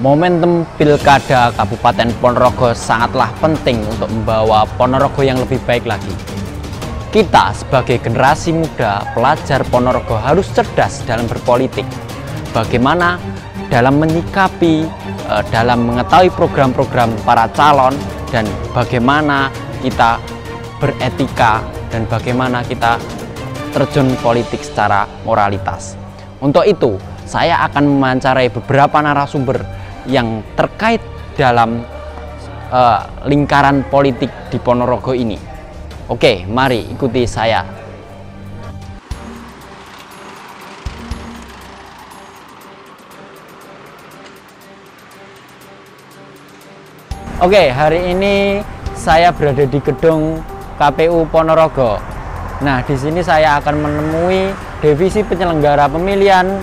Momentum Pilkada Kabupaten Ponorogo sangatlah penting untuk membawa Ponorogo yang lebih baik lagi. Kita sebagai generasi muda pelajar Ponorogo harus cerdas dalam berpolitik. Bagaimana dalam menyikapi, dalam mengetahui program-program para calon, dan bagaimana kita beretika dan bagaimana kita terjun politik secara moralitas. Untuk itu, saya akan mewawancarai beberapa narasumber yang terkait dalam lingkaran politik di Ponorogo ini. Oke, mari ikuti saya. Oke, hari ini saya berada di gedung KPU Ponorogo. Nah, di sini saya akan menemui divisi penyelenggara pemilihan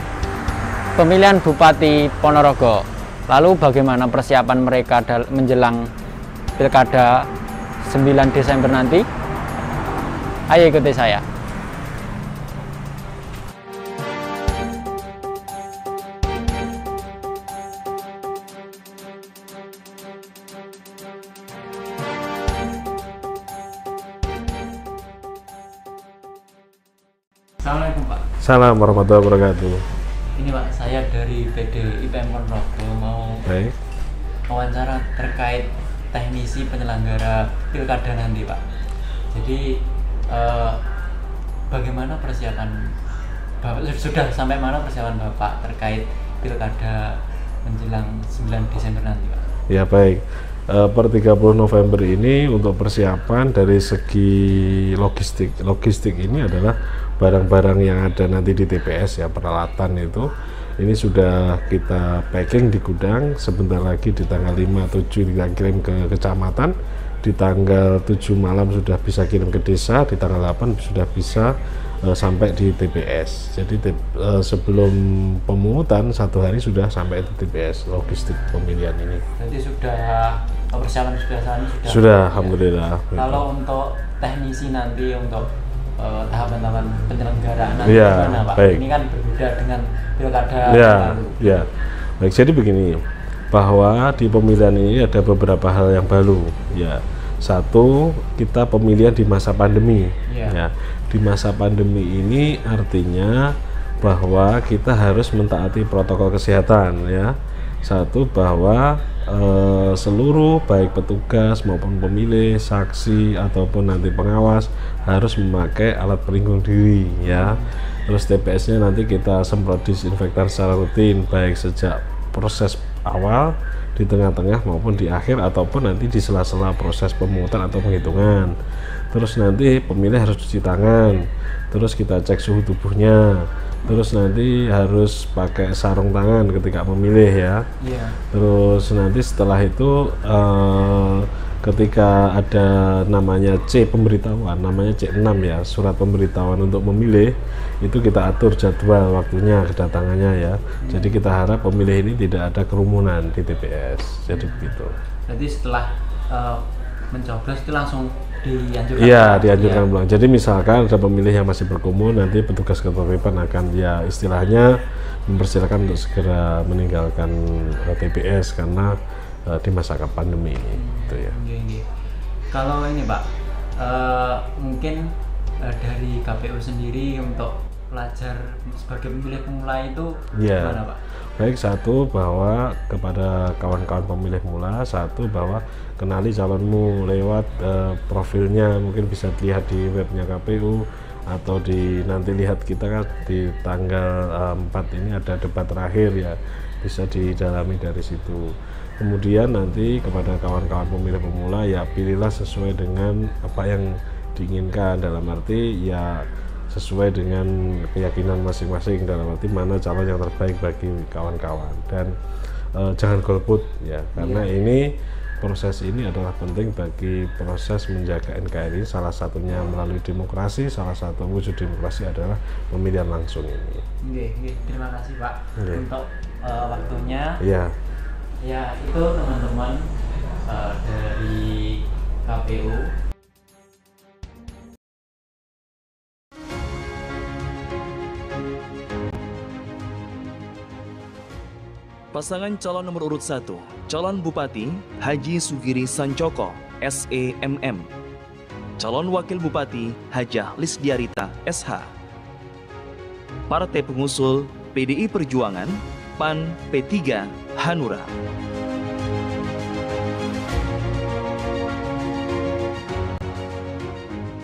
Bupati Ponorogo. Lalu bagaimana persiapan mereka menjelang Pilkada 9 Desember nanti? Ayo ikuti saya. Assalamualaikum Pak. Salam warahmatullahi wabarakatuh. Ini Pak, saya dari PDIP Ponorogo mau wawancara terkait teknisi penyelenggara pilkada nanti Pak. Jadi bagaimana persiapan Bapak, sudah sampai mana persiapan Bapak terkait pilkada menjelang 9 Desember nanti Pak? Ya baik, per 30 November ini untuk persiapan dari segi logistik ini adalah barang-barang yang ada nanti di TPS ya, peralatan itu ini sudah kita packing di gudang. Sebentar lagi di tanggal 5-7 kita kirim ke kecamatan, di tanggal 7 malam sudah bisa kirim ke desa, di tanggal 8 sudah bisa sampai di TPS. Jadi sebelum pemungutan 1 hari sudah sampai di TPS logistik pemilihan ini. Jadi sudah persiapan sudah alhamdulillah. Kalau untuk teknisi nanti untuk tahapan-tahapan penyelenggaraan nanti ya, gimana Pak? Baik. Ini kan berbeda dengan pilkada ya. Baik, jadi begini, bahwa di pemilihan ini ada beberapa hal yang baru ya. Satu, kita pemilihan di masa pandemi ya. Di masa pandemi ini artinya bahwa kita harus mentaati protokol kesehatan ya. Satu, bahwa seluruh baik petugas maupun pemilih, saksi ataupun nanti pengawas harus memakai alat pelindung diri ya. Terus TPS-nya nanti kita semprot disinfektan secara rutin, baik sejak proses awal, di tengah-tengah maupun di akhir, ataupun nanti di sela-sela proses pemungutan atau penghitungan. Terus nanti pemilih harus cuci tangan, terus kita cek suhu tubuhnya, terus nanti harus pakai sarung tangan ketika memilih ya. Terus nanti setelah itu ketika ada namanya C pemberitahuan, namanya C6 ya, surat pemberitahuan untuk memilih, itu kita atur jadwal waktunya kedatangannya ya. Jadi kita harap pemilih ini tidak ada kerumunan di TPS. Jadi begitu. Jadi setelah mencoblos itu langsung dianjurkan? Iya, dianjurkan pulang. Jadi misalkan ada pemilih yang masih berkerumun, nanti petugas ketertiban akan ya istilahnya mempersilahkan untuk segera meninggalkan TPS karena di masa pandemi ini gitu ya. Kalau ini Pak, mungkin dari KPU sendiri untuk pelajar sebagai pemilih pemula itu gimana Pak? Baik, satu, bahwa kepada kawan-kawan pemilih pemula, satu, bahwa kenali calonmu lewat profilnya, mungkin bisa dilihat di webnya KPU atau nanti lihat kita kan di tanggal 4 ini ada debat terakhir ya, bisa didalami dari situ. Kemudian nanti kepada kawan-kawan pemilih pemula ya, pilihlah sesuai dengan apa yang diinginkan, dalam arti ya sesuai dengan keyakinan masing-masing, dalam arti mana calon yang terbaik bagi kawan-kawan, dan jangan golput ya, karena ini proses ini adalah penting bagi proses menjaga NKRI, salah satunya melalui demokrasi. Salah satu wujud demokrasi adalah pemilihan langsung ini. Terima kasih Pak untuk waktunya. Ya, itu teman-teman dari KPU. Pasangan calon nomor urut 1, calon Bupati Haji Sugiri Sancoko, SEMM. Calon Wakil Bupati Hajah Lisdiarita, SH. Partai pengusul PDI Perjuangan, PAN P3 Hanura.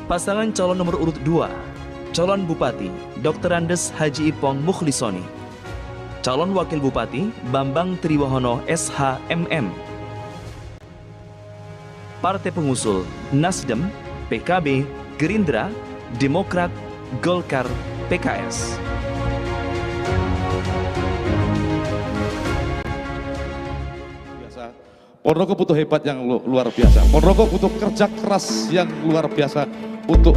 Pasangan calon nomor urut 2, calon Bupati Dr. Andes Haji Ipong Mukhlisoni. Calon Wakil Bupati Bambang Triwahono SHMM. Partai pengusul Nasdem, PKB, Gerindra, Demokrat, Golkar, PKS. Ponorogo butuh hebat yang luar biasa. Ponorogo butuh kerja keras yang luar biasa untuk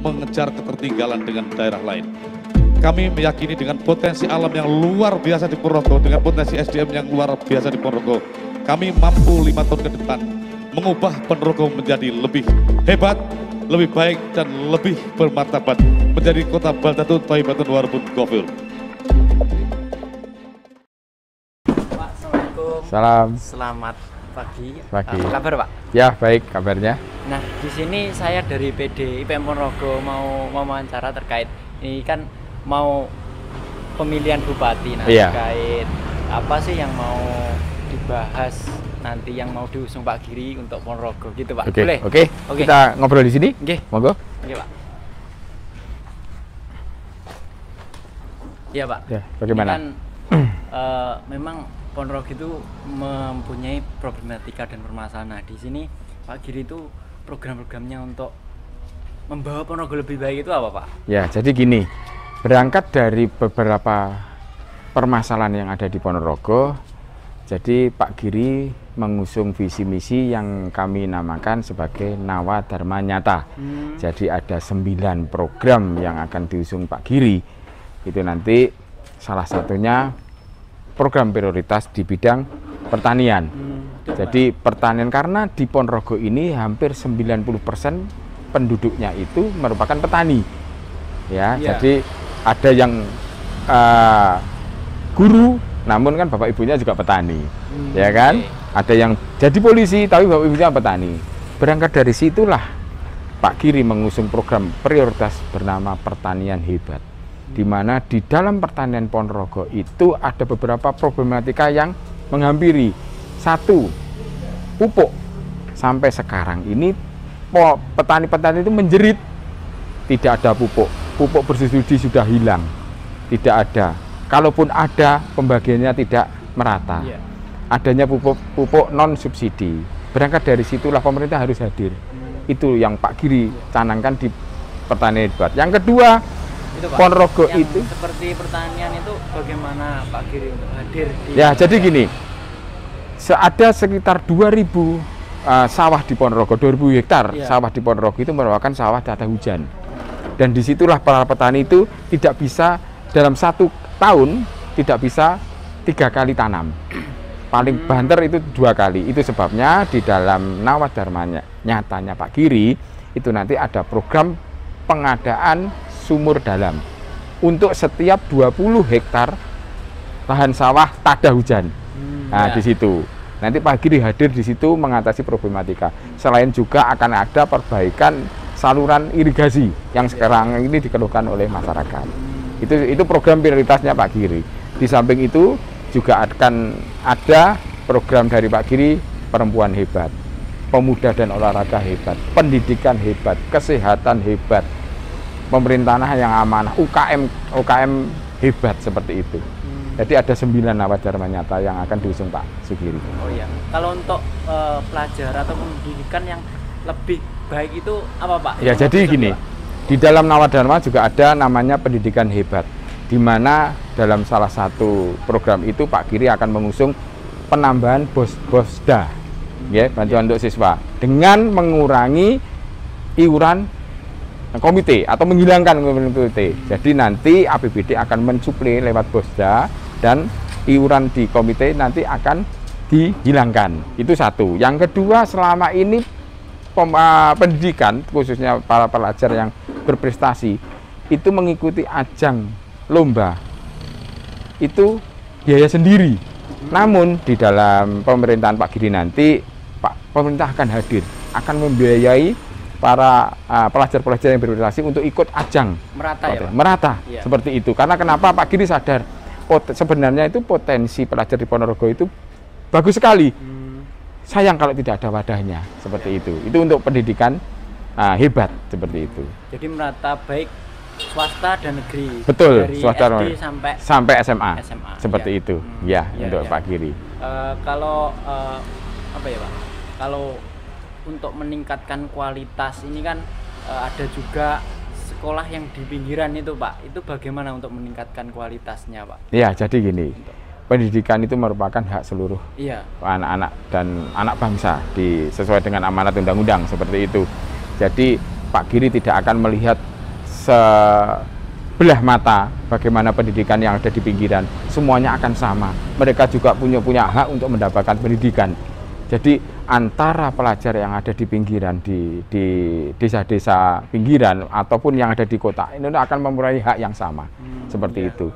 mengejar ketertinggalan dengan daerah lain. Kami meyakini dengan potensi alam yang luar biasa di Ponorogo, dengan potensi SDM yang luar biasa di Ponorogo, kami mampu 5 tahun ke depan mengubah Ponorogo menjadi lebih hebat, lebih baik, dan lebih bermartabat, menjadi kota Baldatun Thayyibatun Warabun Gofil. Pak, Assalamualaikum. Salam. Selamat pagi. Pagi. Apa kabar, Pak? Ya, baik kabarnya. Nah, di sini saya dari PD IPM Ponorogo mau wawancara terkait ini kan mau pemilihan bupati. Nah, Iya. terkait apa sih yang mau dibahas nanti yang mau diusung Pak Giri untuk Ponorogo gitu, Pak? Oke, Boleh? oke. Oke. Kita ngobrol di sini. Oke. Monggo. Oke, Pak. Iya, Pak. Ya, bagaimana? Ini kan memang Ponorogo itu mempunyai problematika dan permasalahan. Nah, di sini Pak Giri itu program-programnya untuk membawa Ponorogo lebih baik itu apa, Pak? Ya, jadi gini. Berangkat dari beberapa permasalahan yang ada di Ponorogo, jadi Pak Giri mengusung visi misi yang kami namakan sebagai Nawa Dharma Nyata. Jadi ada 9 program yang akan diusung Pak Giri. Itu nanti salah satunya program prioritas di bidang pertanian. Jadi pertanian, karena di Ponorogo ini hampir 90% penduduknya itu merupakan petani. Ya, jadi ada yang guru, namun kan bapak ibunya juga petani, ya kan? Ada yang jadi polisi, tapi bapak ibunya petani. Berangkat dari situlah Pak Giri mengusung program prioritas bernama Pertanian Hebat, di mana di dalam pertanian Ponorogo itu ada beberapa problematika yang menghampiri. Satu, pupuk. Sampai sekarang ini petani-petani itu menjerit, tidak ada pupuk. Pupuk bersubsidi sudah hilang, tidak ada. Kalaupun ada, pembagiannya tidak merata. Adanya pupuk non subsidi. Berangkat dari situlah pemerintah harus hadir. Itu yang Pak Giri canangkan di Pertanian Hebat. Yang kedua, Itu, Pak, Ponorogo yang itu seperti pertanian itu bagaimana Pak Giri untuk hadir di ya, jadi gini. Ada sekitar 2000 sawah di Ponorogo, 2000 hektar sawah di Ponorogo itu merupakan sawah data hujan. Dan disitulah para petani itu tidak bisa dalam 1 tahun tidak bisa 3 kali tanam, paling banter itu 2 kali. Itu sebabnya di dalam Nawa Dharma Nyatanya Pak Giri itu nanti ada program pengadaan sumur dalam untuk setiap 20 hektar lahan sawah tada hujan. Nah, di situ nanti Pak Giri hadir di situ mengatasi problematika. Selain juga akan ada perbaikan saluran irigasi yang sekarang ini dikeluhkan oleh masyarakat. Itu program prioritasnya Pak Giri. Di samping itu juga akan ada program dari Pak Giri, perempuan hebat, pemuda dan olahraga hebat, pendidikan hebat, kesehatan hebat, pemerintahan yang amanah, UKM hebat seperti itu. Jadi ada 9 Nawa Dharma Nyata yang akan diusung Pak Sugiri. Oh iya. Kalau untuk pelajar atau pendidikan yang lebih baik itu apa, Pak? Ya, jadi gini. Di dalam Nawa Dharma juga ada namanya pendidikan hebat, di mana dalam salah satu program itu Pak Giri akan mengusung penambahan bosda, ya, bantuan untuk siswa, dengan mengurangi iuran komite atau menghilangkan komite. Jadi nanti APBD akan mensuplai lewat bosda dan iuran di komite nanti akan dihilangkan. Itu satu. Yang kedua, selama ini pendidikan khususnya para pelajar yang berprestasi itu mengikuti ajang lomba itu biaya sendiri. Namun di dalam pemerintahan Pak Giri nanti, pemerintah akan hadir, akan membiayai para pelajar-pelajar yang berprestasi untuk ikut ajang Merata ya, Pak? merata Iya. seperti itu. Karena kenapa Pak Giri sadar sebenarnya itu potensi pelajar di Ponorogo itu bagus sekali. Sayang kalau tidak ada wadahnya seperti itu. Itu untuk pendidikan hebat seperti itu. Jadi merata baik swasta dan negeri. Betul, dari swasta SD sampai SMA. Seperti ya. itu. Ya, Ya, untuk ya. Pak Giri. Kalau apa ya Pak? Kalau untuk meningkatkan kualitas ini kan ada juga sekolah yang di pinggiran itu Pak. Itu bagaimana untuk meningkatkan kualitasnya Pak? Ya, jadi gini. Pendidikan itu merupakan hak seluruh Iya. anak-anak dan anak bangsa sesuai dengan amanat undang-undang seperti itu. Jadi Pak Giri tidak akan melihat sebelah mata bagaimana pendidikan yang ada di pinggiran, semuanya akan sama. Mereka juga punya hak untuk mendapatkan pendidikan. Jadi antara pelajar yang ada di pinggiran, di desa-desa pinggiran ataupun yang ada di kota, ini akan mempunyai hak yang sama seperti itu.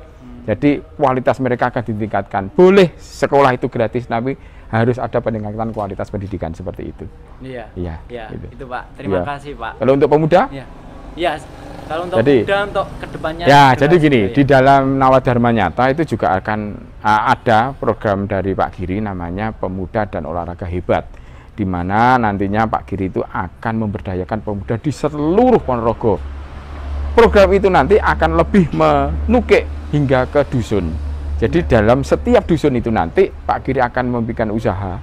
Jadi kualitas mereka akan ditingkatkan. Boleh sekolah itu gratis, tapi harus ada peningkatan kualitas pendidikan seperti itu. Iya. Iya. Ya, gitu. itu Pak. Terima Ya. kasih Pak. Kalau untuk pemuda? Ya. Ya, kalau untuk Jadi- muda untuk kedepannya. Ya, jadi generasi gini, juga di dalam Nawadharma Nyata itu juga akan ada program dari Pak Giri namanya Pemuda dan Olahraga Hebat, di mana nantinya Pak Giri itu akan memberdayakan pemuda di seluruh Ponorogo. Program itu nanti akan lebih menukik hingga ke dusun. Jadi dalam setiap dusun itu nanti Pak Giri akan membuat usaha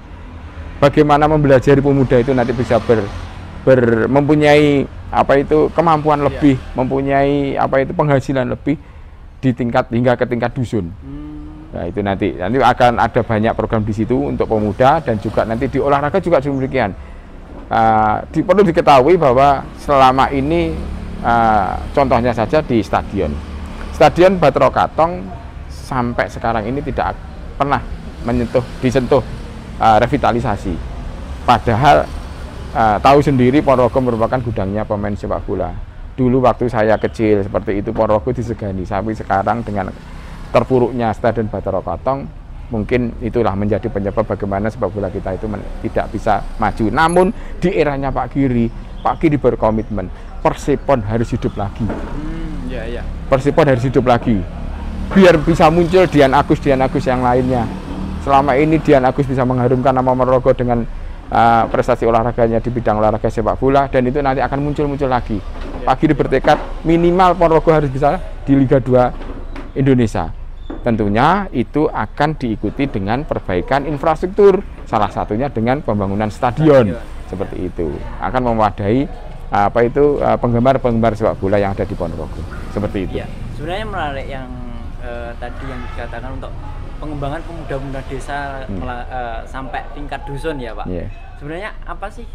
bagaimana mempelajari pemuda itu nanti bisa mempunyai kemampuan lebih, mempunyai penghasilan lebih di tingkat hingga ke tingkat dusun. Nah, itu nanti akan ada banyak program di situ untuk pemuda dan juga nanti di olahraga juga demikian. Perlu diketahui bahwa selama ini contohnya saja di Stadion Bathara Katong sampai sekarang ini tidak pernah disentuh revitalisasi. Padahal tahu sendiri Ponorogo merupakan gudangnya pemain sepak bola. Dulu waktu saya kecil seperti itu Ponorogo disegani, tapi sekarang dengan terpuruknya Stadion Bathara Katong mungkin itulah menjadi penyebab bagaimana sepak bola kita itu tidak bisa maju. Namun di eranya Pak Giri berkomitmen Persipon harus hidup lagi. Ya. Persipon harus hidup lagi. Biar bisa muncul Dian Agus yang lainnya. Selama ini Dian Agus bisa mengharumkan nama Ponorogo dengan prestasi olahraganya di bidang olahraga sepak bola, dan itu nanti akan muncul lagi. Pak Giri bertekad minimal Ponorogo harus bisa di Liga 2 Indonesia. Tentunya itu akan diikuti dengan perbaikan infrastruktur, salah satunya dengan pembangunan stadion. Seperti itu akan mewadahi penggemar sepak bola yang ada di Ponorogo. Seperti itu. Ya, sebenarnya menarik yang tadi yang dikatakan untuk pengembangan pemuda-pemuda desa sampai tingkat dusun ya Pak. Yeah. Sebenarnya apa sih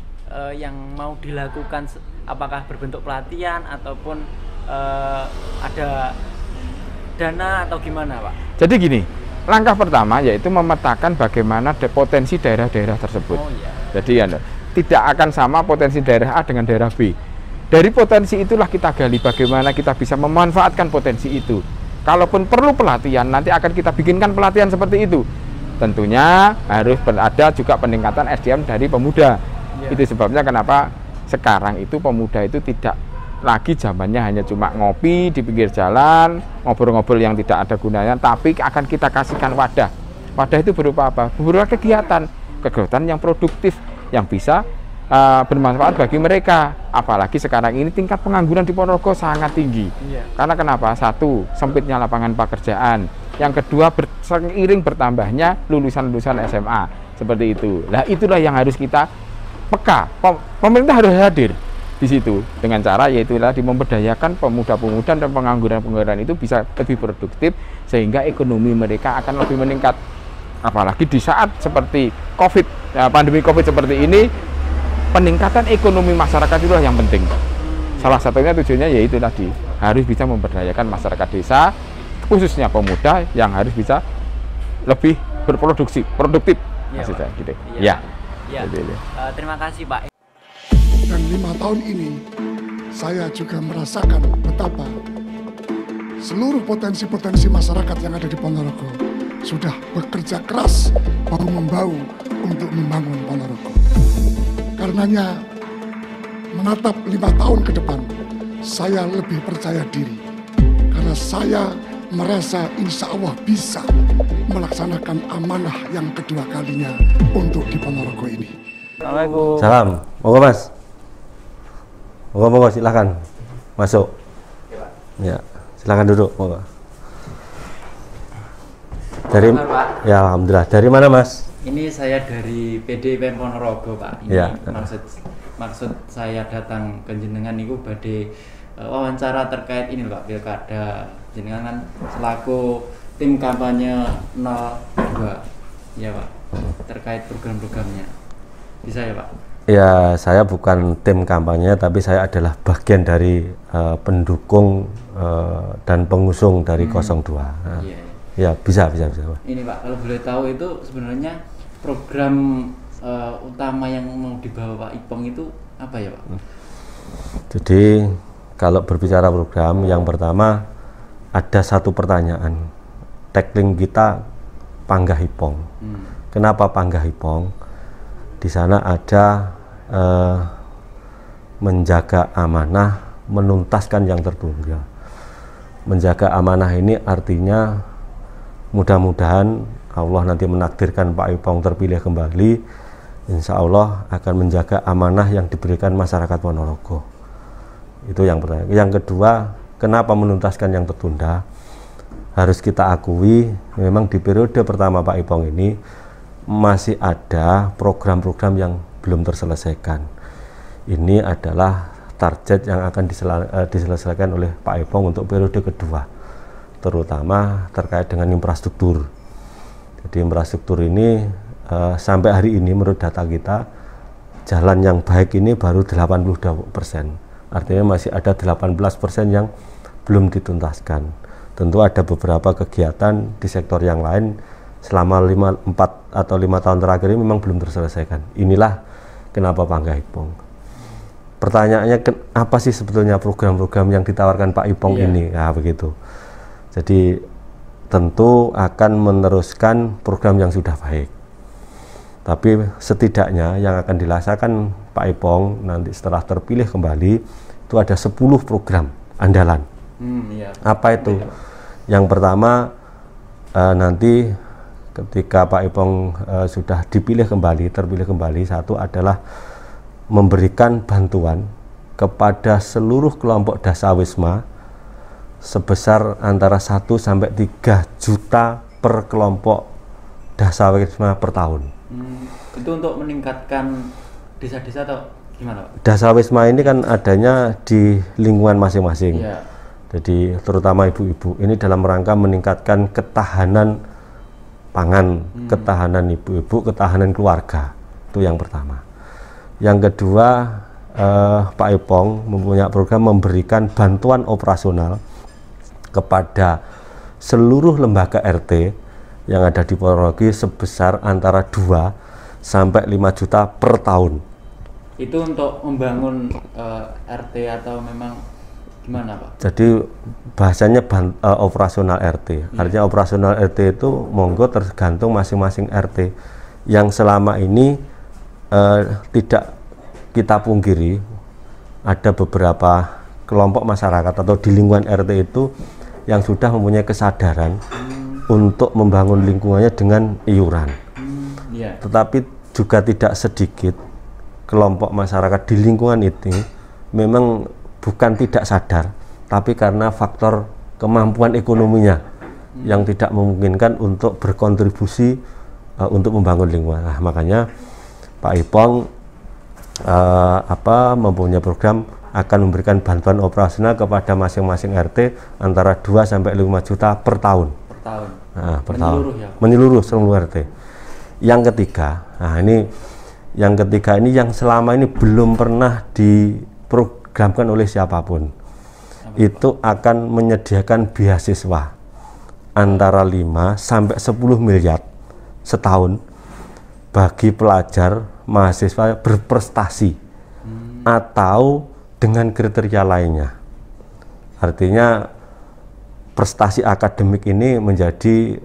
yang mau dilakukan? Apakah berbentuk pelatihan ataupun ada dana atau gimana Pak? Jadi gini, langkah pertama yaitu memetakan bagaimana potensi daerah-daerah tersebut. Oh iya. Jadi tidak akan sama potensi daerah A dengan daerah B. Dari potensi itulah kita gali bagaimana kita bisa memanfaatkan potensi itu. Kalaupun perlu pelatihan, nanti akan kita bikinkan pelatihan seperti itu. Tentunya harus ada juga peningkatan SDM dari pemuda. Itu sebabnya kenapa sekarang itu pemuda itu tidak lagi zamannya hanya cuma ngopi di pinggir jalan, ngobrol-ngobrol yang tidak ada gunanya, tapi akan kita kasihkan wadah. Wadah itu berupa apa? Berupa kegiatan yang produktif, yang bisa bermanfaat bagi mereka. Apalagi sekarang ini tingkat pengangguran di Ponorogo sangat tinggi. Karena kenapa? Satu, sempitnya lapangan pekerjaan. Yang kedua, seiring bertambahnya lulusan-lulusan SMA. Seperti itu. Nah, itulah yang harus kita peka. Pemerintah harus hadir di situ dengan cara yaitu memberdayakan pemuda-pemuda dan pengangguran itu bisa lebih produktif sehingga ekonomi mereka akan lebih meningkat. Apalagi di saat seperti pandemi COVID seperti ini, peningkatan ekonomi masyarakat itulah yang penting. Salah satunya tujuannya yaitu tadi harus bisa memberdayakan masyarakat desa, khususnya pemuda yang harus bisa lebih produktif. Maksudnya gitu. Ya. Terima kasih Pak. Dan 5 tahun ini saya juga merasakan betapa seluruh potensi-potensi masyarakat yang ada di Ponorogo sudah bekerja keras bahu-membahu untuk membangun Ponorogo. Karenanya, menatap 5 tahun ke depan, saya lebih percaya diri karena saya merasa insya Allah bisa melaksanakan amanah yang kedua kalinya untuk di Ponorogo ini. Assalamualaikum. Salam, monggo Mas. Monggo silakan masuk. Ya, silakan duduk, monggo. Dari ya alhamdulillah. Dari mana Mas? Ini saya dari PDIP Ponorogo, Pak. Ini Ya. maksud saya datang ke jenengan niku badhe wawancara terkait ini Pak, Pilkada. Jenengan kan selaku tim kampanye 02 ya Pak, terkait program-programnya. Bisa ya Pak? Ya, saya bukan tim kampanye, tapi saya adalah bagian dari pendukung dan pengusung dari 02. Nah, Iya. ya, bisa. Ini Pak, kalau boleh tahu itu sebenarnya program utama yang mau dibawa Pak Ipong itu apa ya Pak? Jadi kalau berbicara program, yang pertama ada satu pertanyaan. Tagline kita Panggah Ipong. Kenapa Panggah Ipong? Di sana ada menjaga amanah, menuntaskan yang tertunda. Menjaga amanah ini artinya mudah-mudahan Allah nanti menakdirkan Pak Ipong terpilih kembali, insya Allah akan menjaga amanah yang diberikan masyarakat Ponorogo. Itu yang pertama. Yang kedua, kenapa menuntaskan yang tertunda? Harus kita akui, memang di periode pertama Pak Ipong ini masih ada program-program yang belum terselesaikan. Ini adalah target yang akan diselesaikan oleh Pak Ipong untuk periode kedua, terutama terkait dengan infrastruktur. Jadi infrastruktur ini sampai hari ini menurut data kita, jalan yang baik ini baru 82%. Artinya masih ada 18% yang belum dituntaskan. Tentu ada beberapa kegiatan di sektor yang lain selama 4 atau 5 tahun terakhir ini memang belum terselesaikan. Inilah kenapa Panggah Ipong. Pertanyaannya, apa sih sebetulnya program-program yang ditawarkan Pak Ipong ini? Nah, begitu. Jadi tentu akan meneruskan program yang sudah baik. Tapi setidaknya yang akan dilaksanakan Pak Ipong nanti setelah terpilih kembali itu ada 10 program andalan. Apa itu? Yang pertama, nanti ketika Pak Ipong sudah terpilih kembali, satu adalah memberikan bantuan kepada seluruh kelompok dasawisma sebesar antara 1 sampai 3 juta per kelompok dasawisma per tahun. Itu untuk meningkatkan desa-desa atau gimana Pak? Dasawisma ini kan adanya di lingkungan masing-masing. Iya. Jadi terutama ibu-ibu ini dalam rangka meningkatkan ketahanan pangan, ketahanan ibu-ibu, ketahanan keluarga. Itu yang pertama. Yang kedua, Pak Ipong mempunyai program memberikan bantuan operasional kepada seluruh lembaga RT yang ada di Ponorogo sebesar antara 2 sampai 5 juta per tahun. Itu untuk membangun RT atau memang gimana Pak? Jadi bahasanya operasional RT. Artinya operasional RT itu monggo tergantung masing-masing RT. Yang selama ini tidak kita pungkiri, ada beberapa kelompok masyarakat atau di lingkungan RT itu yang sudah mempunyai kesadaran untuk membangun lingkungannya dengan iuran. Tetapi juga tidak sedikit kelompok masyarakat di lingkungan itu memang bukan tidak sadar, tapi karena faktor kemampuan ekonominya yang tidak memungkinkan untuk berkontribusi untuk membangun lingkungan. Nah, makanya Pak Ipong mempunyai program akan memberikan bantuan operasional kepada masing-masing RT antara 2 sampai 5 juta per tahun. Per tahun. Nah, per menyeluruh tahun. Ya? Menyeluruh seluruh RT. Yang ketiga, ini yang selama ini belum pernah diprogramkan oleh siapapun. Itu akan menyediakan beasiswa antara 5 sampai 10 miliar setahun bagi pelajar mahasiswa berprestasi atau dengan kriteria lainnya. Artinya prestasi akademik ini menjadi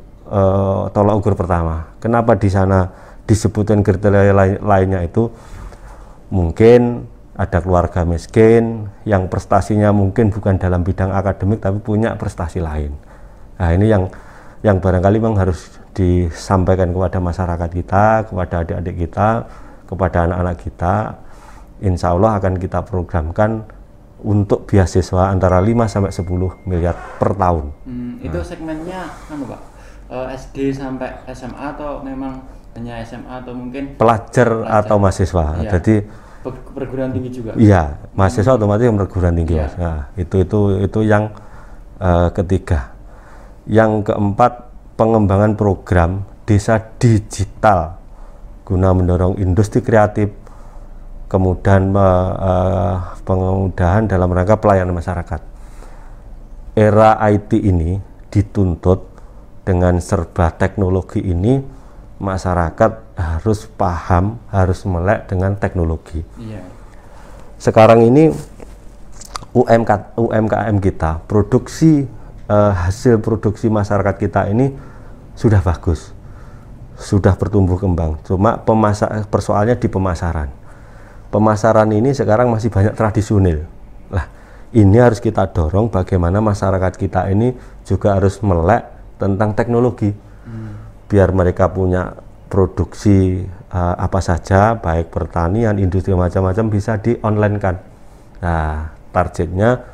tolak ukur pertama. Kenapa di sana disebutkan kriteria lainnya itu? Mungkin ada keluarga miskin yang prestasinya mungkin bukan dalam bidang akademik tapi punya prestasi lain. Nah, ini yang barangkali memang harus disampaikan kepada masyarakat kita, kepada adik-adik kita, kepada anak-anak kita. Insya Allah akan kita programkan untuk beasiswa antara 5 sampai 10 miliar per tahun. Itu segmennya kan Pak? SD sampai SMA atau memang hanya SMA atau mungkin pelajar atau mahasiswa. Iya. Jadi perguruan tinggi juga. Iya, mahasiswa otomatis perguruan tinggi. Iya. Mas. Nah, itu yang ketiga. Yang keempat, pengembangan program desa digital guna mendorong industri kreatif, kemudian pengemudahan dalam rangka pelayanan masyarakat. Era IT ini dituntut dengan serba teknologi ini, masyarakat harus paham, harus melek dengan teknologi. Iya. Sekarang ini UMKM kita, hasil produksi masyarakat kita ini sudah bagus, sudah bertumbuh kembang. Cuma persoalannya di pemasaran. Pemasaran ini sekarang masih banyak tradisional. Lah, ini harus kita dorong bagaimana masyarakat kita ini juga harus melek tentang teknologi. Biar mereka punya produksi apa saja, baik pertanian, industri macam-macam bisa di-online-kan. Nah, targetnya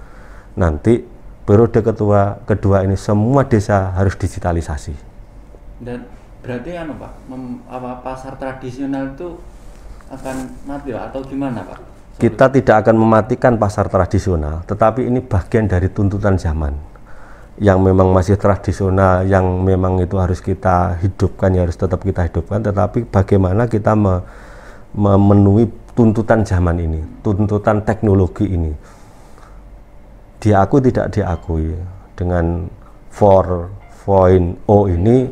nanti periode kedua ini semua desa harus digitalisasi. Dan berarti Pak, pasar tradisional itu akan mati atau gimana Pak? Kita tidak akan mematikan pasar tradisional, tetapi ini bagian dari tuntutan zaman yang memang masih tradisional, yang memang itu harus kita hidupkan, ya harus tetap kita hidupkan, tetapi bagaimana kita memenuhi tuntutan zaman ini, tuntutan teknologi ini. Diakui tidak diakui, dengan 4.0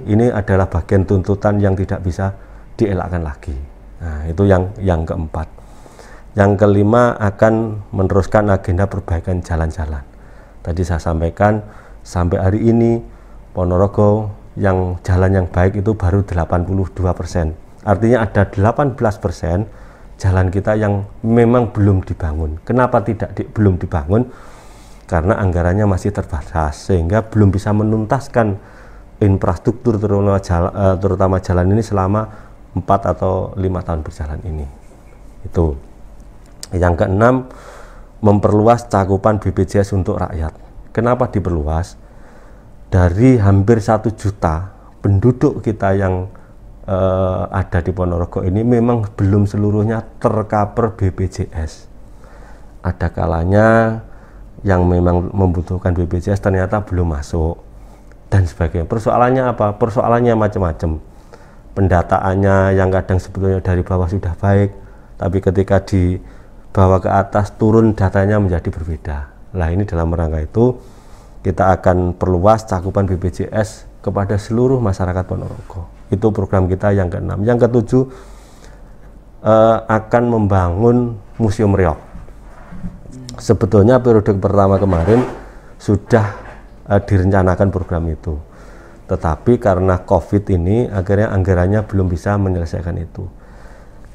ini adalah bagian tuntutan yang tidak bisa dielakkan lagi. Nah, itu yang keempat. Yang kelima, akan meneruskan agenda perbaikan jalan-jalan. Tadi saya sampaikan, sampai hari ini Ponorogo yang jalan yang baik itu baru 82%. Artinya ada 18% jalan kita yang memang belum dibangun. Kenapa belum dibangun? Karena anggarannya masih terbatas, sehingga belum bisa menuntaskan infrastruktur terutama jalan ini selama 4 atau 5 tahun berjalan ini. Itu. Yang keenam, memperluas cakupan BPJS untuk rakyat. Kenapa diperluas? Dari hampir 1 juta penduduk kita yang ada di Ponorogo ini memang belum seluruhnya tercover BPJS. Ada kalanya yang memang membutuhkan BPJS ternyata belum masuk dan sebagainya. Persoalannya apa? Persoalannya macam-macam. Pendataannya yang kadang sebetulnya dari bawah sudah baik, tapi ketika dibawa ke atas turun datanya menjadi berbeda. Nah, ini dalam rangka itu kita akan perluas cakupan BPJS kepada seluruh masyarakat Ponorogo. Itu program kita yang keenam. Yang ketujuh, akan membangun Museum Riok. Sebetulnya periode pertama kemarin sudah direncanakan program itu, tetapi karena COVID ini akhirnya anggarannya belum bisa menyelesaikan itu.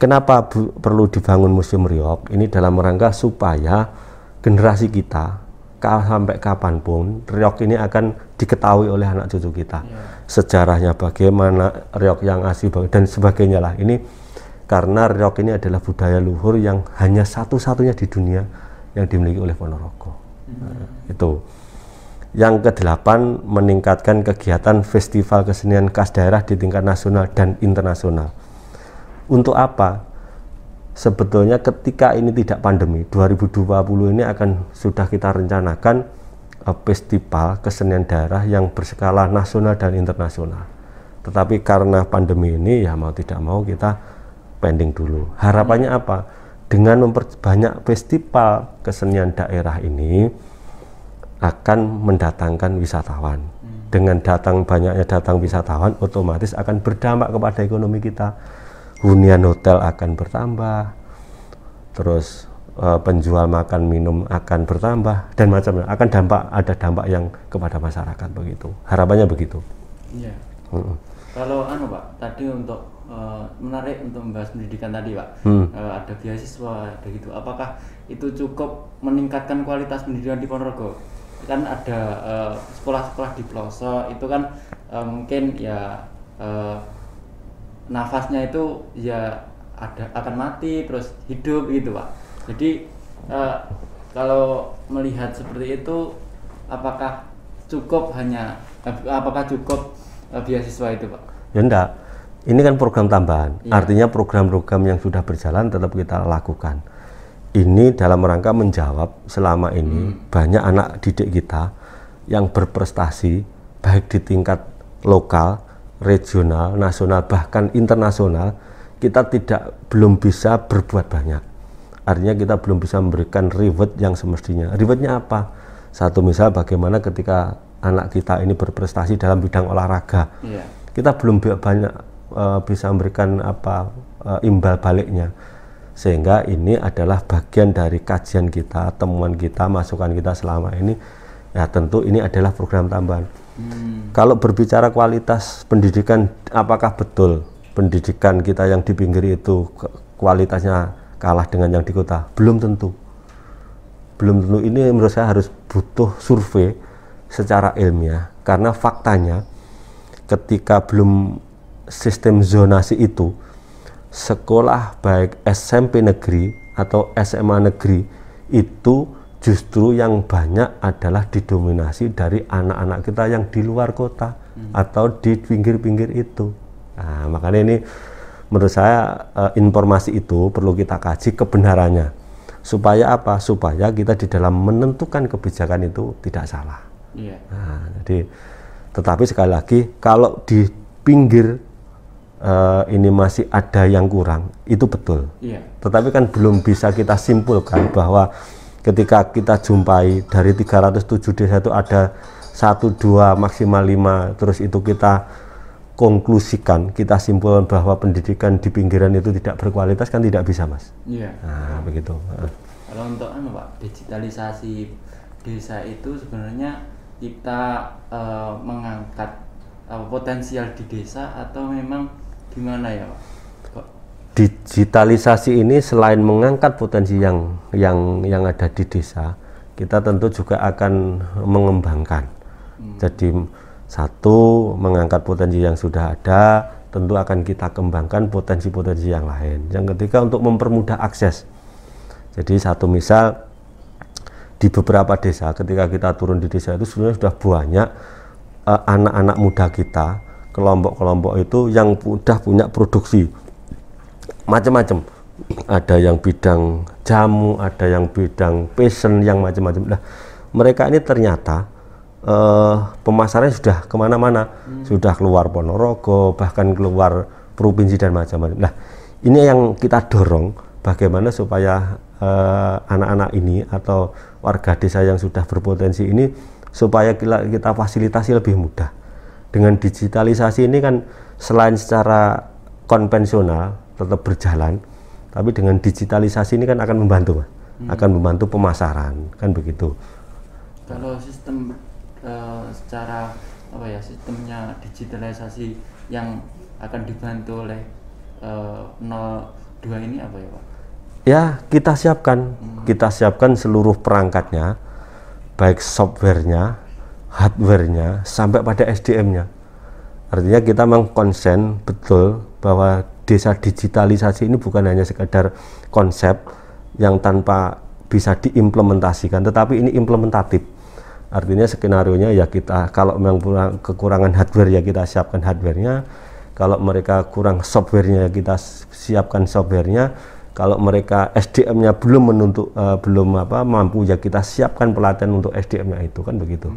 Kenapa perlu dibangun Museum Riok? Ini dalam rangka supaya generasi kita sampai kapanpun Riok ini akan diketahui oleh anak cucu kita. Sejarahnya bagaimana, Riok yang asli dan sebagainya lah. Ini karena Riok ini adalah budaya luhur yang hanya satu-satunya di dunia yang dimiliki oleh Ponorogo. Itu. Yang kedelapan, meningkatkan kegiatan festival kesenian khas daerah di tingkat nasional dan internasional. Untuk apa? Sebetulnya ketika ini tidak pandemi, 2020 ini akan sudah kita rencanakan festival kesenian daerah yang berskala nasional dan internasional. Tetapi karena pandemi ini, ya mau tidak mau kita pending dulu. Harapannya apa? Dengan memperbanyak festival kesenian daerah ini akan mendatangkan wisatawan. Dengan banyaknya datang wisatawan, otomatis akan berdampak kepada ekonomi kita. Hunian hotel akan bertambah, terus penjual makan minum akan bertambah dan macamnya. Ada dampak yang kepada masyarakat begitu. Harapannya begitu. Kalau Pak, tadi untuk menarik untuk membahas pendidikan tadi Pak, ada beasiswa, ada gitu. Apakah itu cukup meningkatkan kualitas pendidikan di Ponorogo? Kan ada sekolah-sekolah di pelosok itu kan mungkin ya nafasnya itu ya akan mati terus hidup gitu Pak. Jadi kalau melihat seperti itu, apakah cukup beasiswa itu Pak? Ya enggak, ini kan program tambahan, artinya program-program yang sudah berjalan tetap kita lakukan. Ini dalam rangka menjawab selama ini banyak anak didik kita yang berprestasi baik di tingkat lokal, regional, nasional, bahkan internasional. Kita belum bisa berbuat banyak, artinya kita belum bisa memberikan reward yang semestinya. Rewardnya apa? Satu misal bagaimana ketika anak kita ini berprestasi dalam bidang olahraga, kita belum banyak bisa memberikan imbal baliknya, sehingga ini adalah bagian dari kajian kita, temuan kita, masukan kita selama ini. Ya tentu ini adalah program tambahan. Kalau berbicara kualitas pendidikan, apakah betul pendidikan kita yang di pinggir itu kualitasnya kalah dengan yang di kota? Belum tentu. Belum tentu. Ini menurut saya harus butuh survei secara ilmiah, karena faktanya ketika belum sistem zonasi itu, sekolah baik SMP negeri atau SMA negeri itu justru yang banyak adalah didominasi dari anak-anak kita yang di luar kota atau di pinggir-pinggir itu. Nah, makanya ini menurut saya informasi itu perlu kita kaji kebenarannya. Supaya apa? Supaya kita di dalam menentukan kebijakan itu tidak salah. Nah, jadi tetapi sekali lagi kalau di pinggir ini masih ada yang kurang, itu betul. Tetapi kan belum bisa kita simpulkan bahwa ketika kita jumpai dari 307 desa itu ada 1, 2, maksimal 5, terus itu kita konklusikan, kita simpulkan bahwa pendidikan di pinggiran itu tidak berkualitas, kan tidak bisa, Mas. Nah, begitu. Kalau untuk Pak, digitalisasi desa itu sebenarnya kita mengangkat potensial di desa atau memang gimana ya Pak? Digitalisasi ini selain mengangkat potensi yang ada di desa, kita tentu juga akan mengembangkan. Jadi satu, mengangkat potensi yang sudah ada, tentu akan kita kembangkan potensi-potensi yang lain. Yang ketiga, untuk mempermudah akses. Jadi satu misal di beberapa desa, ketika kita turun di desa itu sebenarnya sudah banyak anak-anak muda kita, kelompok-kelompok itu yang sudah punya produksi macam-macam. Ada yang bidang jamu, ada yang bidang fashion, yang macam-macam. Nah, mereka ini ternyata pemasarannya sudah kemana-mana, sudah keluar Ponorogo, bahkan keluar provinsi dan macam-macam. Nah, ini yang kita dorong, bagaimana supaya anak-anak ini atau warga desa yang sudah berpotensi ini supaya kita fasilitasi lebih mudah. Dengan digitalisasi ini kan selain secara konvensional tetap berjalan, tapi dengan digitalisasi ini kan akan membantu, akan membantu pemasaran, kan begitu. Kalau sistem secara sistemnya digitalisasi yang akan dibantu oleh 02 ini apa ya Pak? Ya, kita siapkan seluruh perangkatnya, baik softwarenya, hardwarenya, sampai pada SDM-nya. Artinya kita mengkonsen betul bahwa desa digitalisasi ini bukan hanya sekedar konsep yang tanpa bisa diimplementasikan, tetapi ini implementatif. Artinya skenarionya ya kita, kalau memang kekurangan hardware ya kita siapkan hardwarenya, kalau mereka kurang softwarenya kita siapkan softwarenya, kalau mereka SDM-nya belum mampu ya kita siapkan pelatihan untuk SDM-nya itu, kan begitu.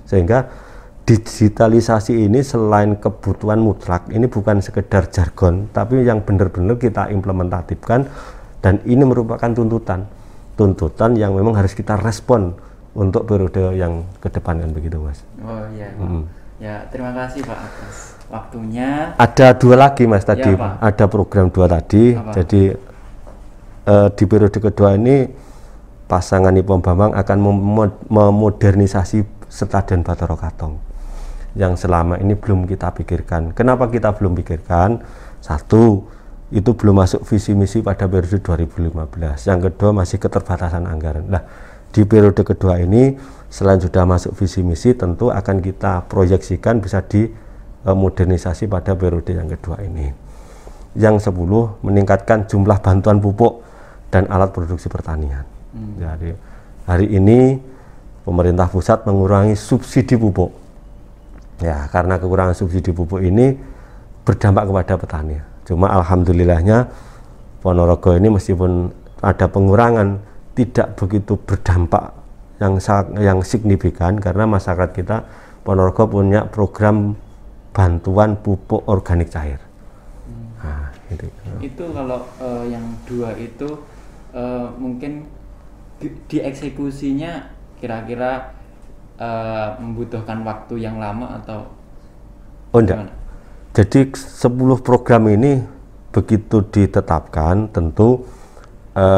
Sehingga digitalisasi ini selain kebutuhan mutlak, ini bukan sekedar jargon, tapi yang benar-benar kita implementatifkan, dan ini merupakan tuntutan yang memang harus kita respon untuk periode yang ke depan, kan begitu Mas. Oh iya. Ya, terima kasih Pak atas waktunya. Ada 2 lagi Mas tadi, ya, ada program 2 tadi. Apa? Jadi di periode kedua ini pasangan Ipong Bambang akan memodernisasi Stadion Bathara Katong. yang selama ini belum kita pikirkan. Kenapa kita belum pikirkan? Satu, itu belum masuk visi misi pada periode 2015. Yang kedua, masih keterbatasan anggaran. Nah, di periode kedua ini selain sudah masuk visi misi, tentu akan kita proyeksikan bisa dimodernisasi pada periode yang kedua ini. Yang 10, meningkatkan jumlah bantuan pupuk dan alat produksi pertanian. Jadi hari ini pemerintah pusat mengurangi subsidi pupuk. Ya, karena kekurangan subsidi pupuk ini berdampak kepada petani. Cuma alhamdulillahnya Ponorogo ini meskipun ada pengurangan, tidak begitu berdampak yang signifikan, karena masyarakat kita Ponorogo punya program bantuan pupuk organik cair. Nah, itu kalau yang 2 itu mungkin dieksekusinya kira-kira membutuhkan waktu yang lama atau enggak? Jadi 10 program ini begitu ditetapkan, tentu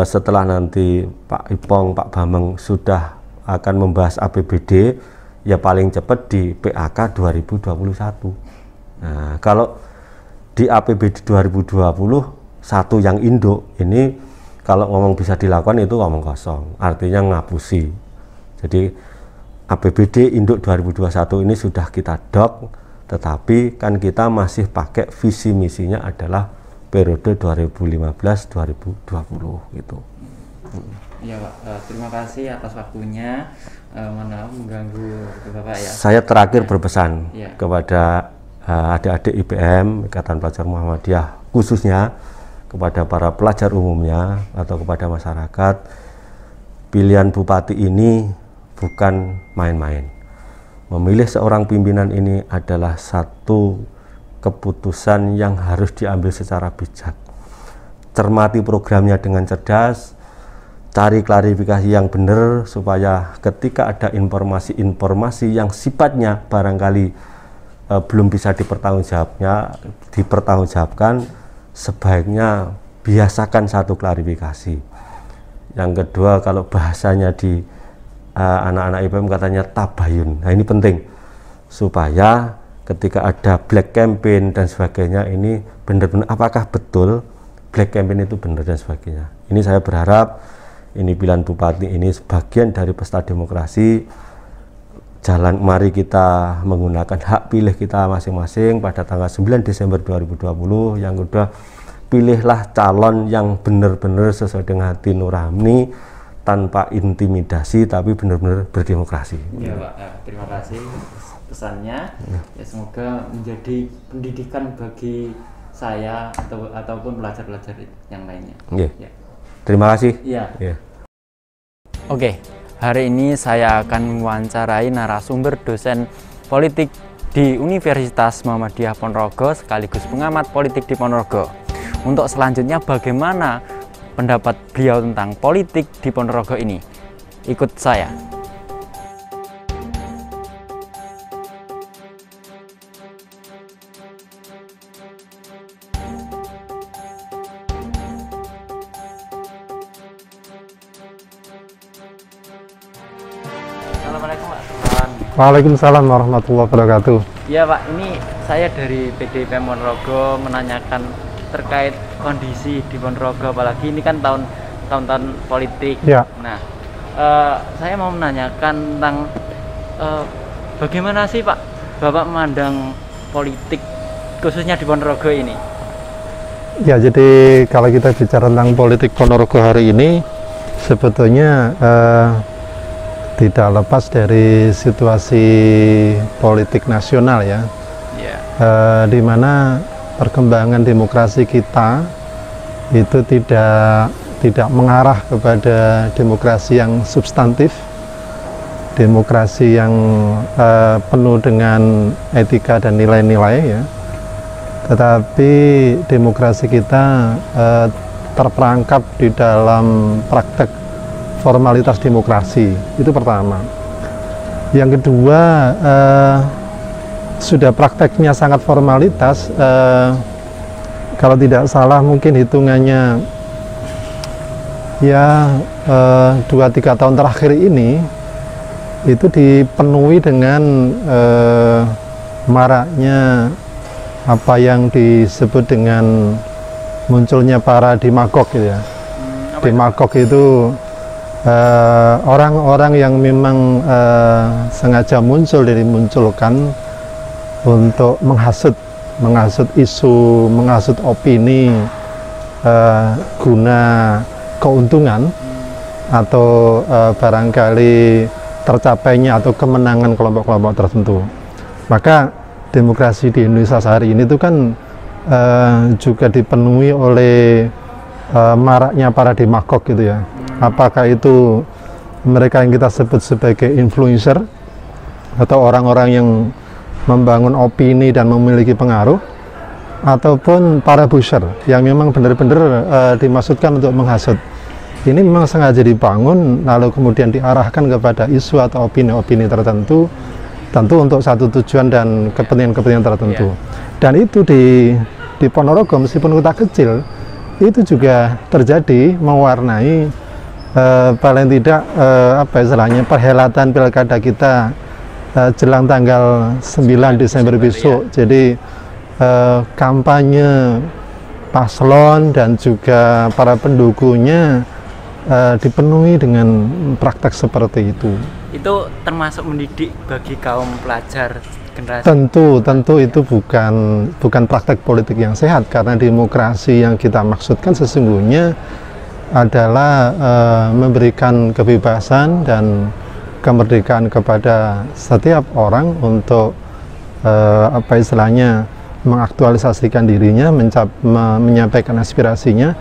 setelah nanti Pak Ipong, Pak Bambang sudah akan membahas APBD, ya paling cepat di PAK 2021. Nah, kalau di APBD 2021 yang induk ini, kalau ngomong bisa dilakukan itu ngomong kosong, artinya ngapusi. Jadi APBD induk 2021 ini sudah kita dok, tetapi kan kita masih pakai visi misinya adalah periode 2015-2020 gitu. Iya Pak, terima kasih atas waktunya. Mana mengganggu Bapak ya. Saya terakhir berpesan kepada adik-adik IPM, Ikatan Pelajar Muhammadiyah, khususnya kepada para pelajar umumnya atau kepada masyarakat, pilihan bupati ini bukan main-main. Memilih seorang pimpinan ini adalah satu keputusan yang harus diambil secara bijak. Cermati programnya dengan cerdas, cari klarifikasi yang benar, supaya ketika ada informasi-informasi yang sifatnya barangkali belum bisa dipertanggungjawabkan, sebaiknya biasakan satu klarifikasi. Yang kedua, kalau bahasanya di anak-anak IPM katanya tabayun. Nah, ini penting supaya ketika ada black campaign dan sebagainya, ini benar-benar apakah betul black campaign itu benar dan sebagainya. Ini saya berharap ini pilihan bupati ini sebagian dari pesta demokrasi. Mari kita menggunakan hak pilih kita masing-masing pada tanggal 9 Desember 2020. Yang kedua, pilihlah calon yang benar-benar sesuai dengan hati nurani, tanpa intimidasi, tapi benar-benar berdemokrasi. Ya Pak, terima kasih pesannya. Ya, semoga menjadi pendidikan bagi saya ataupun pelajar-pelajar yang lainnya. Ya. Terima kasih. Ya. Oke, hari ini saya akan mewawancarai narasumber dosen politik di Universitas Muhammadiyah Ponorogo sekaligus pengamat politik di Ponorogo. Untuk selanjutnya bagaimana pendapat beliau tentang politik di Ponorogo ini? Ikut saya. Assalamualaikum Pak. Waalaikumsalam warahmatullahi wabarakatuh. Ya Pak, ini saya dari PDIP Ponorogo menanyakan terkait kondisi di Ponorogo, apalagi ini kan tahun-tahun politik. Ya. Nah, saya mau menanyakan tentang bagaimana sih Pak Bapak memandang politik khususnya di Ponorogo ini? Ya, jadi kalau kita bicara tentang politik Ponorogo hari ini, sebetulnya tidak lepas dari situasi politik nasional ya, di mana perkembangan demokrasi kita itu tidak mengarah kepada demokrasi yang substantif, demokrasi yang penuh dengan etika dan nilai-nilai ya, tetapi demokrasi kita terperangkap di dalam praktek formalitas demokrasi. Itu pertama. Yang kedua, sudah prakteknya sangat formalitas, kalau tidak salah mungkin hitungannya ya 2-3 tahun terakhir ini itu dipenuhi dengan maraknya apa yang disebut dengan munculnya para demagog gitu ya. Demagog itu orang-orang yang memang sengaja dimunculkan untuk menghasut isu, menghasut opini guna keuntungan atau barangkali tercapainya atau kemenangan kelompok-kelompok tertentu. Maka demokrasi di Indonesia sehari ini itu kan juga dipenuhi oleh maraknya para demagog gitu ya. Apakah itu mereka yang kita sebut sebagai influencer atau orang-orang yang membangun opini dan memiliki pengaruh, ataupun para pusher yang memang benar-benar dimaksudkan untuk menghasut. Ini memang sengaja dibangun lalu kemudian diarahkan kepada isu atau opini-opini tertentu, tentu untuk satu tujuan dan kepentingan-kepentingan tertentu. Dan itu di Ponorogo meskipun kota kecil itu juga terjadi, mewarnai paling tidak apa istilahnya perhelatan pilkada kita jelang tanggal 9 Desember besok. Jadi kampanye paslon dan juga para pendukungnya dipenuhi dengan praktek seperti itu. Itu termasuk mendidik bagi kaum pelajar generasi? Tentu itu bukan praktek politik yang sehat, karena demokrasi yang kita maksudkan sesungguhnya adalah memberikan kebebasan dan kemerdekaan kepada setiap orang untuk apa istilahnya mengaktualisasikan dirinya, menyampaikan aspirasinya,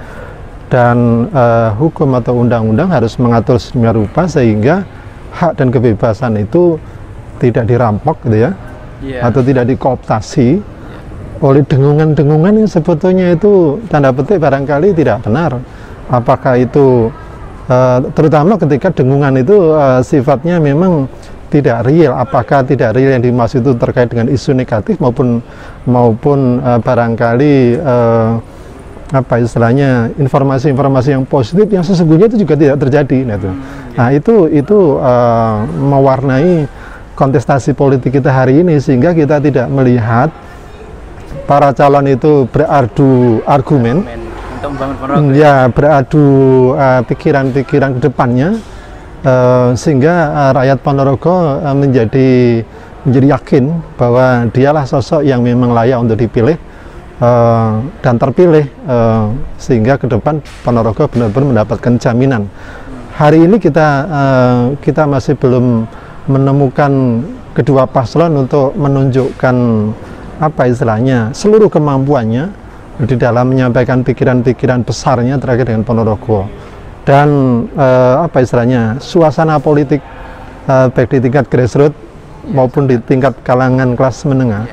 dan hukum atau undang-undang harus mengatur sedemikian rupa sehingga hak dan kebebasan itu tidak dirampok gitu ya, atau tidak dikooptasi oleh dengungan-dengungan yang sebetulnya itu tanda petik barangkali tidak benar. Apakah itu terutama ketika dengungan itu sifatnya memang tidak real, apakah tidak real yang dimaksud itu terkait dengan isu negatif maupun barangkali apa istilahnya informasi-informasi yang positif yang sesungguhnya itu juga tidak terjadi. Nah itu mewarnai kontestasi politik kita hari ini, sehingga kita tidak melihat para calon itu beradu argumen untuk membangun Ponorogo. Ya, beradu pikiran-pikiran ke depannya, sehingga rakyat Ponorogo menjadi yakin bahwa dialah sosok yang memang layak untuk dipilih dan terpilih, sehingga ke depan Ponorogo benar-benar mendapatkan jaminan. Hari ini kita masih belum menemukan kedua paslon untuk menunjukkan apa istilahnya seluruh kemampuannya di dalam menyampaikan pikiran-pikiran besarnya terkait dengan Ponorogo. Dan apa istilahnya suasana politik baik di tingkat grassroots maupun di tingkat kalangan kelas menengah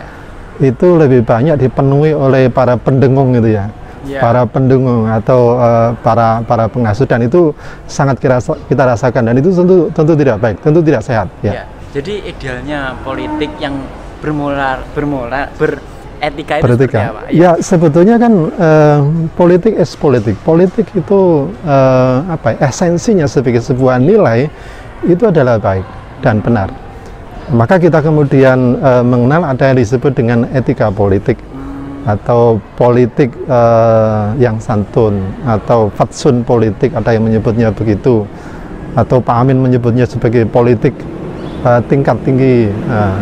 itu lebih banyak dipenuhi oleh para pendengung gitu ya, para pendengung atau para pengasuh, dan itu sangat kita rasakan, dan itu tentu tidak baik, tentu tidak sehat ya. Jadi idealnya politik yang beretika itu seperti apa? Ya sebetulnya kan politik politik itu apa esensinya sebagai sebuah nilai itu adalah baik dan benar. Maka kita kemudian mengenal ada yang disebut dengan etika politik atau politik yang santun atau fatsun politik, ada yang menyebutnya begitu, atau Pak Amin menyebutnya sebagai politik tingkat tinggi.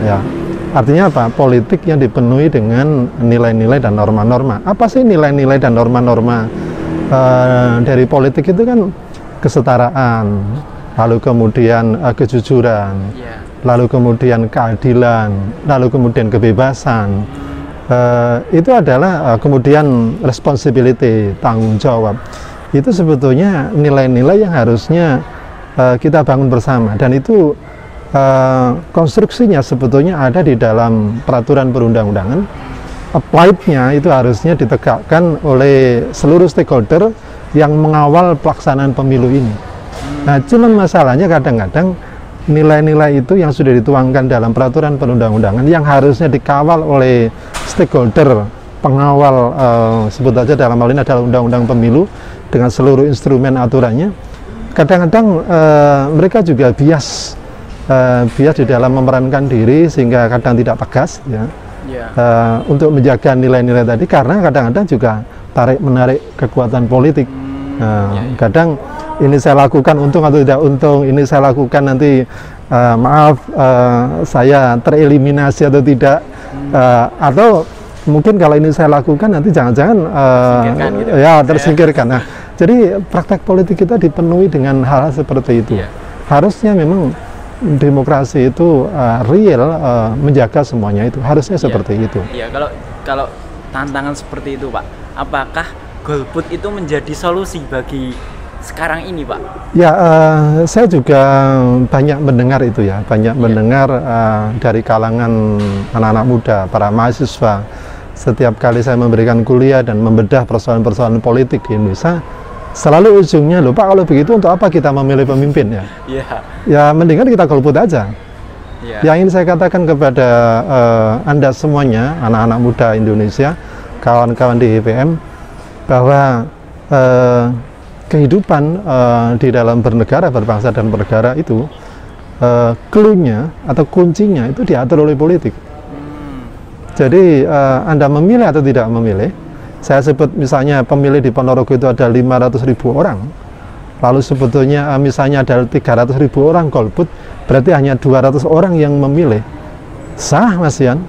Ya. Artinya apa? Politik yang dipenuhi dengan nilai-nilai dan norma-norma. Apa sih nilai-nilai dan norma-norma dari politik itu? Kan kesetaraan, lalu kemudian kejujuran, lalu kemudian keadilan, lalu kemudian kebebasan. Itu adalah kemudian responsibility, tanggung jawab. Itu sebetulnya nilai-nilai yang harusnya kita bangun bersama, dan itu konstruksinya sebetulnya ada di dalam peraturan perundang-undangan. Applied-nya itu harusnya ditegakkan oleh seluruh stakeholder yang mengawal pelaksanaan pemilu ini. Nah, cuman masalahnya kadang-kadang nilai-nilai itu yang sudah dituangkan dalam peraturan perundang-undangan yang harusnya dikawal oleh stakeholder pengawal, sebut saja dalam hal ini adalah undang-undang pemilu dengan seluruh instrumen aturannya, kadang-kadang mereka juga bias bias di dalam memerankan diri sehingga kadang tidak tegas ya. Untuk menjaga nilai-nilai tadi, karena kadang-kadang juga tarik-menarik kekuatan politik. Kadang ini saya lakukan untung atau tidak untung, ini saya lakukan nanti maaf saya tereliminasi atau tidak, atau mungkin kalau ini saya lakukan nanti jangan-jangan gitu. Ya tersingkirkan. Nah, jadi praktek politik kita dipenuhi dengan hal seperti itu. Harusnya memang demokrasi itu real, menjaga semuanya itu harusnya seperti itu. Kalau tantangan seperti itu, Pak, apakah golput itu menjadi solusi bagi sekarang ini, Pak? Ya, saya juga banyak mendengar itu ya, mendengar dari kalangan anak-anak muda, para mahasiswa. Setiap kali saya memberikan kuliah dan membedah persoalan-persoalan politik di Indonesia, selalu ujungnya, loh Pak, kalau begitu untuk apa kita memilih pemimpin ya? Ya mendingan kita golput aja. Yang ingin saya katakan kepada Anda semuanya, anak-anak muda Indonesia, kawan-kawan di IPM, bahwa kehidupan di dalam bernegara, berbangsa dan bernegara itu clue-nya atau kuncinya itu diatur oleh politik. Jadi Anda memilih atau tidak memilih, saya sebut misalnya pemilih di Ponorogo itu ada 500.000 orang, lalu sebetulnya misalnya ada 300.000 orang golput, berarti hanya 200 orang yang memilih. Sah, Mas Yan.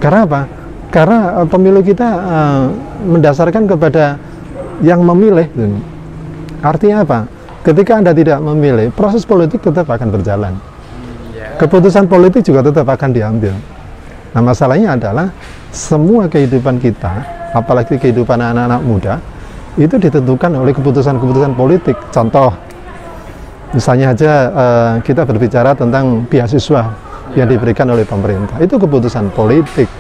Karena apa? Karena pemilu kita mendasarkan kepada yang memilih. Artinya apa? Ketika Anda tidak memilih, proses politik tetap akan berjalan. Keputusan politik juga tetap akan diambil. Nah, masalahnya adalah semua kehidupan kita, apalagi kehidupan anak-anak muda, itu ditentukan oleh keputusan-keputusan politik. Contoh, misalnya aja kita berbicara tentang beasiswa yang diberikan oleh pemerintah, itu keputusan politik.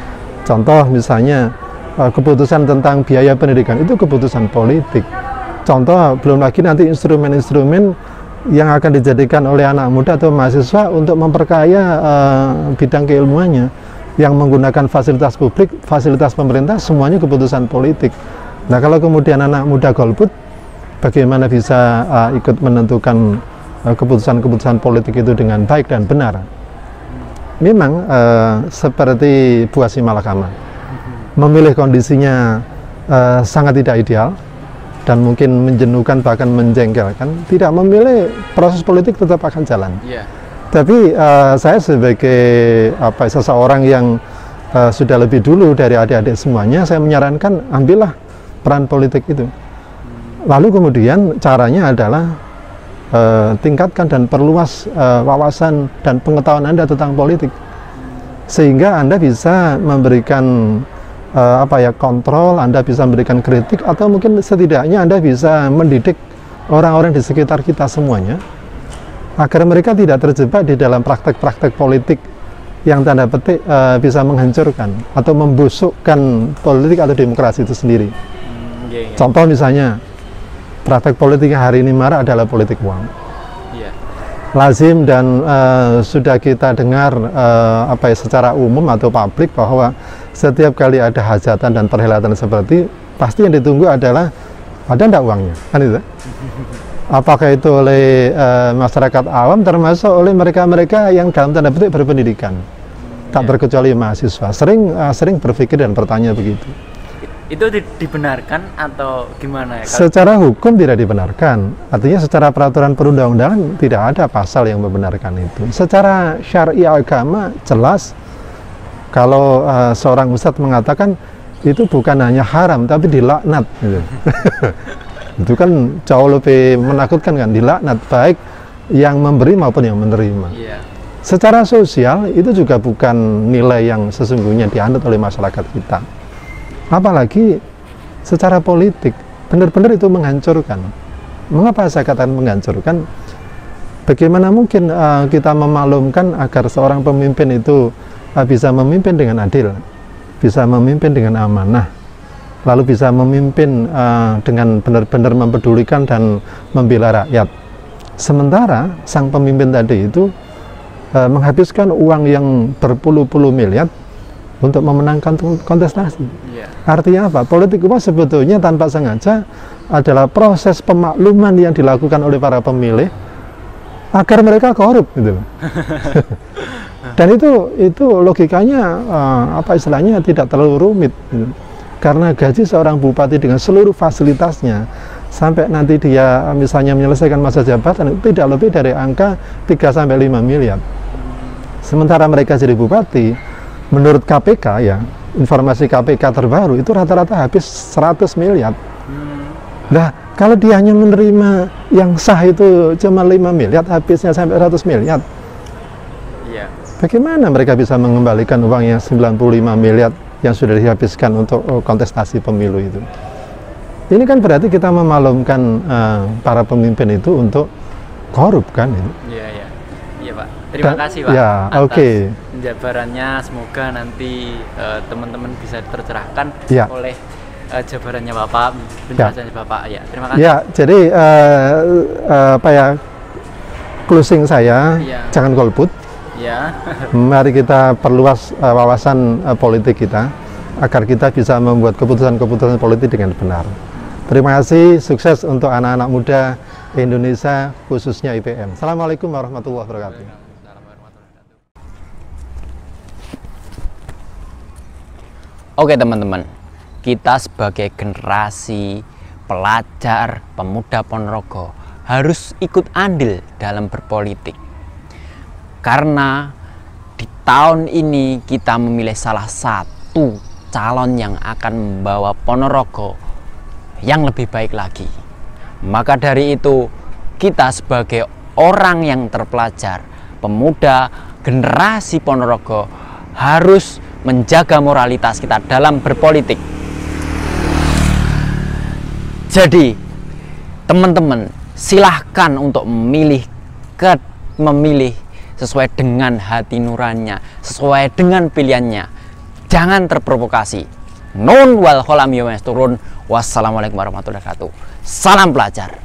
Contoh misalnya keputusan tentang biaya pendidikan, itu keputusan politik. Contoh, belum lagi nanti instrumen-instrumen yang akan dijadikan oleh anak muda atau mahasiswa untuk memperkaya bidang keilmuannya, yang menggunakan fasilitas publik, fasilitas pemerintah, semuanya keputusan politik. Nah, kalau kemudian anak muda golput, bagaimana bisa ikut menentukan keputusan-keputusan politik itu dengan baik dan benar? Memang seperti buah si malakama, memilih kondisinya sangat tidak ideal dan mungkin menjenuhkan, bahkan menjengkelkan. Tidak memilih, proses politik tetap akan jalan. Tapi saya sebagai seseorang yang sudah lebih dulu dari adik-adik semuanya, saya menyarankan ambillah peran politik itu. Lalu kemudian caranya adalah tingkatkan dan perluas wawasan dan pengetahuan Anda tentang politik, sehingga Anda bisa memberikan kontrol, Anda bisa memberikan kritik, atau mungkin setidaknya Anda bisa mendidik orang-orang di sekitar kita semuanya agar mereka tidak terjebak di dalam praktek-praktek politik yang tanda petik bisa menghancurkan atau membusukkan politik atau demokrasi itu sendiri. Contoh misalnya, praktek politik yang hari ini marak adalah politik uang. Lazim dan sudah kita dengar secara umum atau publik bahwa setiap kali ada hajatan dan perhelatan seperti, pasti yang ditunggu adalah ada enggak uangnya, kan itu? Apakah itu oleh masyarakat awam, termasuk oleh mereka-mereka yang dalam tanda petik berpendidikan, tak terkecuali mahasiswa, sering berpikir dan bertanya begitu. Itu dibenarkan atau gimana ya? Secara hukum tidak dibenarkan, artinya secara peraturan perundang-undangan tidak ada pasal yang membenarkan itu. Secara syar'i agama jelas, kalau seorang ustadz mengatakan itu bukan hanya haram tapi dilaknat gitu. Itu kan jauh lebih menakutkan kan, dilaknat, baik yang memberi maupun yang menerima. Secara sosial itu juga bukan nilai yang sesungguhnya dianut oleh masyarakat kita. Apalagi secara politik, benar-benar itu menghancurkan. Mengapa saya katakan menghancurkan? Bagaimana mungkin kita memaklumkan agar seorang pemimpin itu bisa memimpin dengan adil, bisa memimpin dengan amanah, lalu bisa memimpin dengan benar-benar mempedulikan dan membela rakyat. Sementara sang pemimpin tadi itu menghabiskan uang yang berpuluh-puluh miliar untuk memenangkan kontestasi. Artinya apa? Politik uang sebetulnya tanpa sengaja adalah proses pemakluman yang dilakukan oleh para pemilih agar mereka korup gitu loh. Dan itu logikanya apa istilahnya tidak terlalu rumit gitu. Karena gaji seorang bupati dengan seluruh fasilitasnya sampai nanti dia misalnya menyelesaikan masa jabatan itu tidak lebih dari angka 3-5 miliar. Sementara mereka jadi bupati, menurut KPK ya, informasi KPK terbaru itu rata-rata habis 100 miliar. Nah, kalau dia hanya menerima yang sah itu cuma 5 miliar, habisnya sampai 100 miliar. Bagaimana mereka bisa mengembalikan uang yang 95 miliar yang sudah dihabiskan untuk kontestasi pemilu itu? Ini kan berarti kita memalumkan para pemimpin itu untuk korup kan? Iya Pak. Terima kasih Pak atas penjabarannya. Semoga nanti teman-teman bisa tercerahkan oleh jabarannya Bapak, penjelasannya Bapak. Ya, terima kasih. Ya, jadi closing saya, jangan golput. Ya. Mari kita perluas wawasan politik kita agar kita bisa membuat keputusan-keputusan politik dengan benar. Terima kasih, sukses untuk anak-anak muda Indonesia, khususnya IPM. Assalamualaikum warahmatullahi wabarakatuh. Oke teman-teman, kita sebagai generasi pelajar, pemuda Ponorogo harus ikut andil dalam berpolitik. Karena di tahun ini kita memilih salah satu calon yang akan membawa Ponorogo yang lebih baik lagi. Maka dari itu, kita sebagai orang yang terpelajar, pemuda generasi Ponorogo harus menjaga moralitas kita dalam berpolitik. Jadi, teman-teman, silahkan untuk memilih sesuai dengan hati nuraninya, sesuai dengan pilihannya. Jangan terprovokasi. Nun wal kholam yawmes turun. Wassalamualaikum warahmatullahi wabarakatuh. Salam pelajar.